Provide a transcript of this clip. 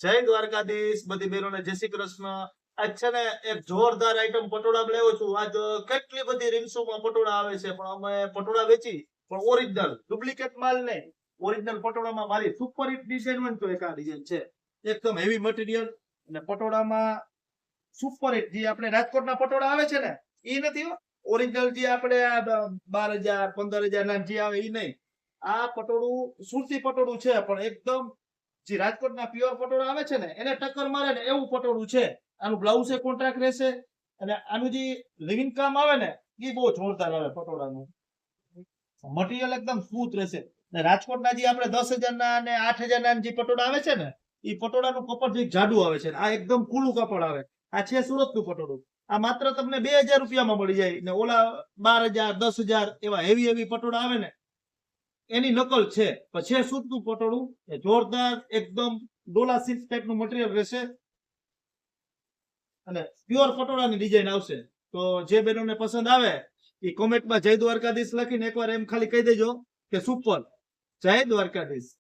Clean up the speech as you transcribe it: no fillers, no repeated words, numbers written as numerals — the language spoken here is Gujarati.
જય દ્વારકાધીશ બધી બહેનોને જય શ્રી કૃષ્ણ. આજ છે ને એક જોરદાર આઈટમ પટોળા લાવ્યો છું. આજ કેટલી બધી રીલ્સોમાં પટોળા આવે છે, પણ અમે પટોળા વેચી પણ ઓરિજિનલ, ડુપ્લિકેટ માલ નહીં. ઓરિજિનલ પટોળામાં મારી સુપર હિટ ડિઝાઇન હોય ને તો એક આ ડિઝાઇન છે. એકદમ હેવી મટીરિયલ અને પટોળામાં સુપર હિટ. જે આપણે રાજકોટના પટોળા આવે છે ને એ નથી હો. ઓરિજિનલ જે આપણે 12,000 15,000 ના જે આવે એ નહીં. આ પટોળું સુરતી પટોળું છે, પણ એકદમ જે રાજકોટના પ્યોર પટોળા આવે છે ને એને ટક્કર મારે ને એવું પટોળું છે. આનું બ્લાઉઝ કોન્ટ્રાક્ટ રહેશે અને આનું જે લિવિંગ કામ આવે ને એ બહુ જોરદાર આવે. પટોળાનું મટીરિયલ એકદમ સ્મૂથ રહેશે. ને રાજકોટના જે આપણે 10,000 ના અને 8,000 ના જે પટોળા આવે છે ને એ પટોળાનું કપડ જે જાડું આવે છે. આ એકદમ કુલું કપડ આવે. આ છે સુરતનું પટોળું. આ માત્ર તમને 2,000 રૂપિયામાં મળી જાય. ને ઓલા 12,000 10,000 એવા હેવી પટોળા આવે ને એની નકલ છે. પણ છે સુરતનું પટોળું એ જોરદાર એકદમ ડોલા સિલ્ક ટાઈપનું મટીરિયલ રહેશે અને પ્યોર પટોળાની ડિઝાઇન આવશે. તો જે બહેનોને પસંદ આવે એ કોમેન્ટમાં જય દ્વારકાધીશ લખીને એકવાર એમ ખાલી કહી દેજો કે સુપર. જય દ્વારકાધીશ.